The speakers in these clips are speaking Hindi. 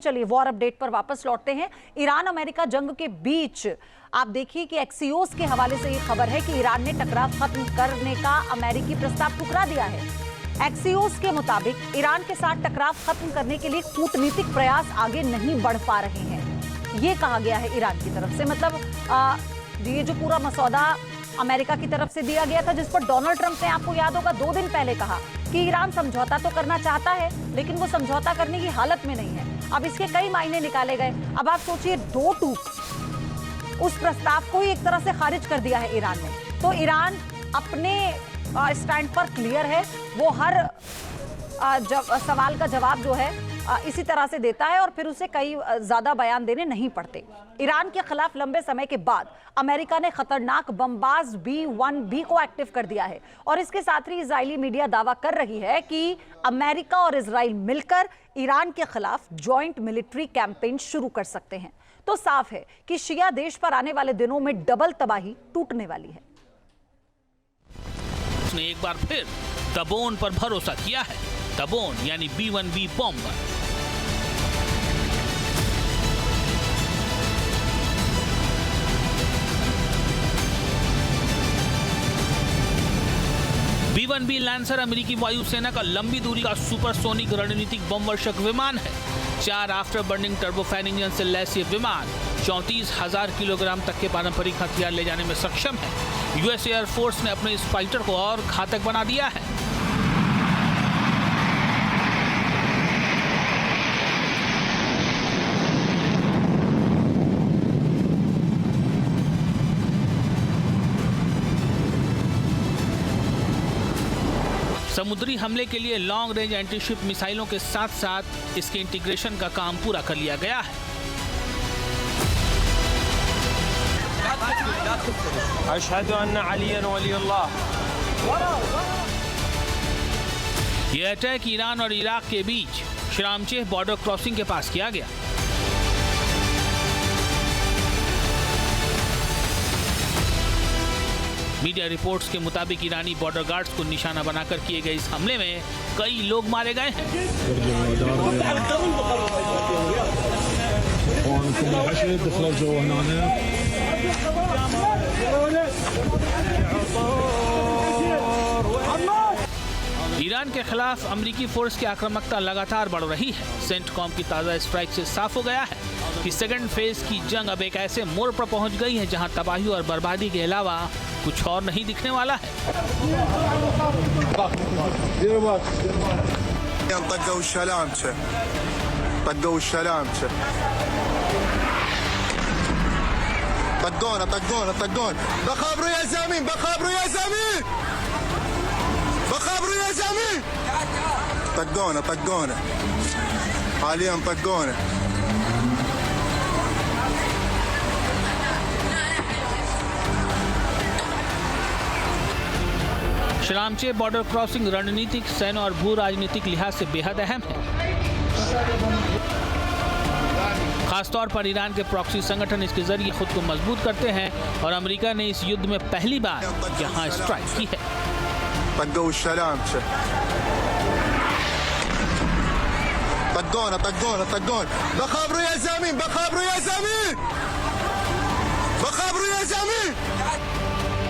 चलिए वॉर अपडेट पर वापस लौटते हैं। ईरान अमेरिका जंग के बीच आप देखिए कि एक्सियोस के हवाले से ये खबर है कि ईरान ने टकराव खत्म करने का अमेरिकी प्रस्ताव ठुकरा दिया है। एक्सियोस के मुताबिक ईरान के साथ टकराव खत्म करने के लिए कूटनीतिक प्रयास आगे नहीं बढ़ पा रहे हैं, ये कहा गया है ईरान की तरफ से। मतलब ये जो पूरा मसौदा अमेरिका की तरफ से दिया गया था, जिस पर डोनाल्ड ट्रंप ने, आपको याद होगा, 2 दिन पहले कहा कि ईरान समझौता तो करना चाहता है लेकिन वो समझौता करने की हालत में नहीं है। अब इसके कई मायने निकाले गए। अब आप सोचिए, 2 टूक उस प्रस्ताव को ही एक तरह से खारिज कर दिया है ईरान ने। तो ईरान अपने स्टैंड पर क्लियर है, वो हर सवाल का जवाब जो है इसी तरह से देता है और फिर उसे कई ज्यादा बयान देने नहीं पड़ते। ईरान के खिलाफ लंबे समय के बाद अमेरिका ने खतरनाक बमबाज B-1B को एक्टिव कर दिया है और इसके साथ ही इजरायली मीडिया दावा कर रही है कि अमेरिका और इजराइल मिलकर ईरान के खिलाफ जॉइंट मिलिट्री कैंपेन शुरू कर सकते हैं। तो साफ है कि शिया देश पर आने वाले दिनों में डबल तबाही टूटने वाली है। उसने एक बार फिर तबोन पर भरोसा किया है। तबोन यानी B-1B बॉम्ब। B-1B लैंसर अमेरिकी वायुसेना का लंबी दूरी का सुपरसोनिक रणनीतिक बमवर्षक विमान है। 4 आफ्टर बर्निंग टर्बोफैन इंजन से लैस ये विमान 34,000 किलोग्राम तक के पारंपरिक हथियार ले जाने में सक्षम है। यूएस एयरफोर्स ने अपने इस फाइटर को और घातक बना दिया है। समुद्री हमले के लिए लॉन्ग रेंज एंटीशिप मिसाइलों के साथ साथ इसके इंटीग्रेशन का काम पूरा कर लिया गया है। अशहदु अन्ना अलियन वलीउल्लाह। यह अटैक ईरान और इराक के बीच शरामचेह बॉर्डर क्रॉसिंग के पास किया गया। मीडिया रिपोर्ट्स के मुताबिक ईरानी बॉर्डर गार्ड्स को निशाना बनाकर किए गए इस हमले में कई लोग मारे गए हैं। ईरान के खिलाफ अमेरिकी फोर्स की आक्रामकता लगातार बढ़ रही है। सेंटकॉम की ताज़ा स्ट्राइक से साफ हो गया है कि सेकंड फेज की जंग अब एक ऐसे मोड़ पर पहुंच गई है जहां तबाही और बर्बादी के अलावा कुछ और नहीं दिखने वाला है। शरामचेह बॉर्डर क्रॉसिंग रणनीतिक, सैन्य और भू राजनीतिक लिहाज से बेहद अहम है। खासतौर पर ईरान के प्रॉक्सी संगठन इसके जरिए खुद को मजबूत करते हैं और अमेरिका ने इस युद्ध में पहली बार यहां स्ट्राइक की है।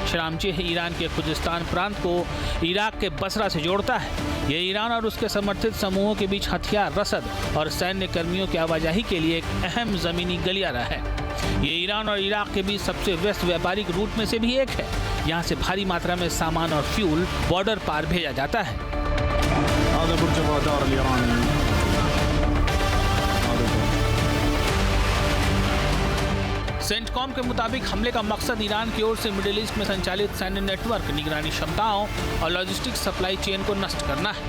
शरामचेह ईरान के खुजिस्तान प्रांत को इराक के बसरा से जोड़ता है। यह ईरान और उसके समर्थित समूहों के बीच हथियार, रसद और सैन्य कर्मियों की आवाजाही के लिए एक अहम जमीनी गलियारा है। ये ईरान और इराक के बीच सबसे व्यस्त व्यापारिक रूट में से भी एक है। यहाँ से भारी मात्रा में सामान और फ्यूल बॉर्डर पार भेजा जाता है। सेंटकॉम के मुताबिक हमले का मकसद ईरान की ओर से मिडिल ईस्ट में संचालित सैन्य नेटवर्क, निगरानी क्षमताओं और लॉजिस्टिक्स सप्लाई चेन को नष्ट करना है।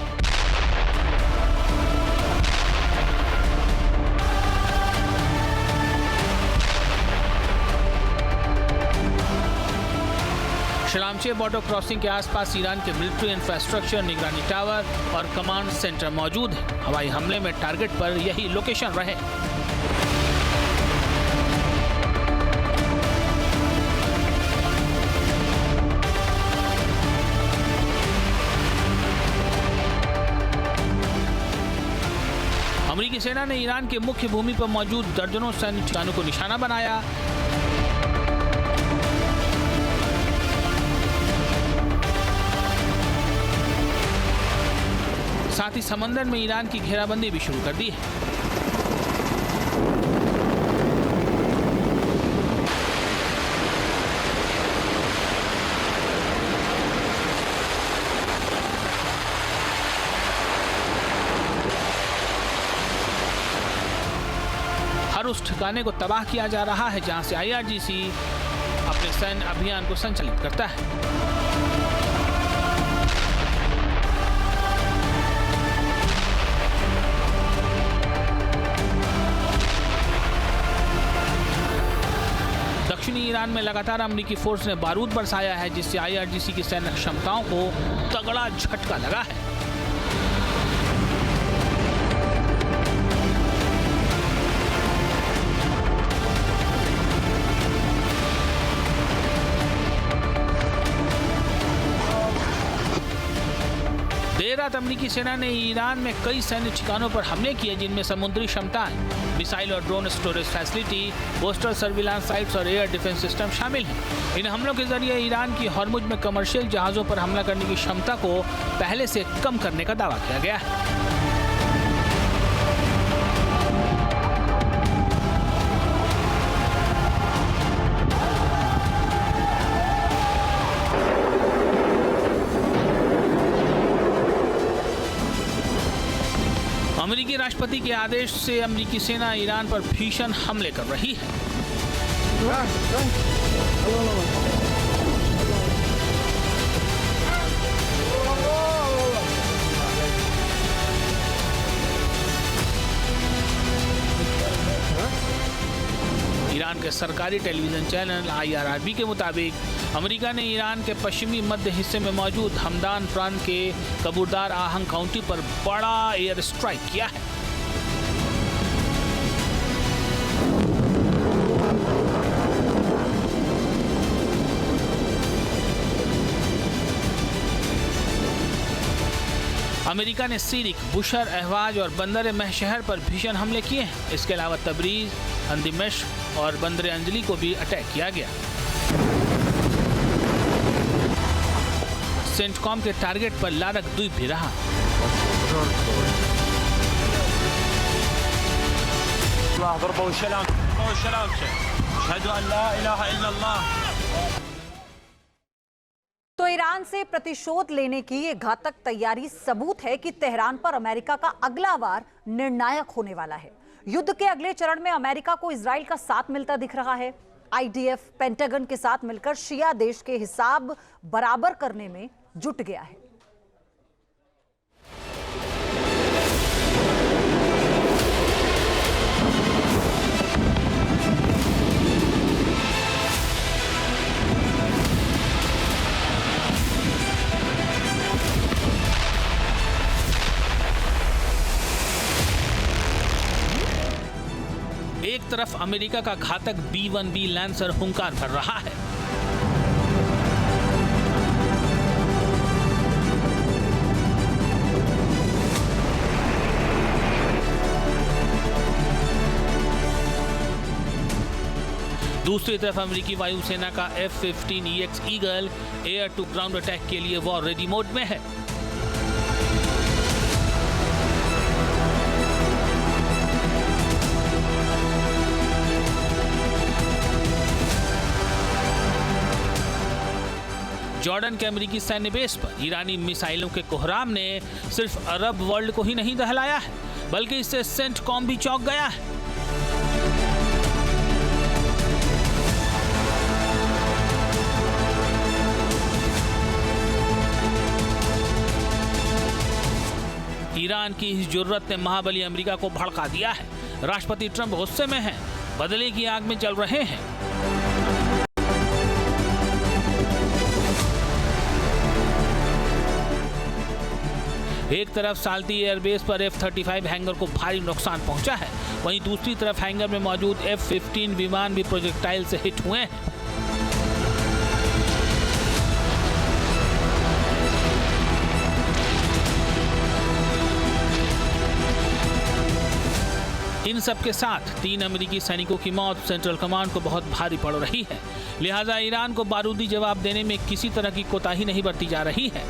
शरामचेह बॉर्डर क्रॉसिंग के आसपास ईरान के मिलिट्री इंफ्रास्ट्रक्चर, निगरानी टावर और कमांड सेंटर मौजूद है। हवाई हमले में टारगेट पर यही लोकेशन रहे। अमेरिकी सेना ने ईरान के मुख्य भूमि पर मौजूद दर्जनों सैन्य ठिकानों को निशाना बनाया। साथ ही समंदर में ईरान की घेराबंदी भी शुरू कर दी है। हर उस ठिकाने को तबाह किया जा रहा है जहां से IRGC अपने सैन्य अभियान को संचालित करता है। दक्षिणी ईरान में लगातार अमेरिकी फोर्स ने बारूद बरसाया है, जिससे IRGC की सैन्य क्षमताओं को तगड़ा झटका लगा है। देर रात अमेरिकी सेना ने ईरान में कई सैन्य ठिकानों पर हमले किए, जिनमें समुद्री क्षमताएं, मिसाइल और drone storage facility, coastal surveillance sites और एयर डिफेंस सिस्टम शामिल हैं। इन हमलों के जरिए ईरान की हॉर्मुज में कमर्शियल जहाजों पर हमला करने की क्षमता को पहले से कम करने का दावा किया गया है। अमेरिकी राष्ट्रपति के आदेश से अमेरिकी सेना ईरान पर भीषण हमले कर रही है। ईरान के सरकारी टेलीविजन चैनल IRIB के मुताबिक अमेरिका ने ईरान के पश्चिमी मध्य हिस्से में मौजूद हमदान प्रांत के कबूरदार आहंग काउंटी पर बड़ा एयर स्ट्राइक किया है। अमेरिका ने सीरिक, बुशर, अहवाज और बंदर मह शहर पर भीषण हमले किए हैं। इसके अलावा तबरीज, अंदिमश और बंदर अंजली को भी अटैक किया गया। सेंटकॉम के टारगेट पर लारक द्वीप भी रहा। तो ईरान से प्रतिशोध लेने की ये घातक तैयारी सबूत है कि तेहरान पर अमेरिका का अगला वार निर्णायक होने वाला है। युद्ध के अगले चरण में अमेरिका को इजराइल का साथ मिलता दिख रहा है। IDF पेंटागन के साथ मिलकर शिया देश के हिसाब बराबर करने में जुट गया है। एक तरफ अमेरिका का घातक B-1B लैंसर हुंकार भर रहा है। दूसरी तरफ अमेरिकी वायुसेना का F-15EX Eagle air to ground attack के लिए वॉर रेडी मोड में है। जॉर्डन के अमेरिकी सैन्य बेस पर ईरानी मिसाइलों के कोहराम ने सिर्फ अरब वर्ल्ड को ही नहीं दहलाया है, बल्कि इससे सेंटकॉम भी चौंक गया है। ईरान की इस जुर्रत ने महाबली अमेरिका को भड़का दिया है। राष्ट्रपति ट्रंप गुस्से में हैं, बदले की आग में जल रहे हैं। एक तरफ साल्टी एयरबेस पर F-35 हैंगर को भारी नुकसान पहुंचा है, वहीं दूसरी तरफ हैंगर में मौजूद F-15 विमान भी प्रोजेक्टाइल से हिट हुए हैं। इन सब के साथ 3 अमेरिकी सैनिकों की मौत सेंट्रल कमांड को बहुत भारी पड़ रही है। लिहाजा ईरान को बारूदी जवाब देने में किसी तरह की कोताही नहीं बरती जा रही है।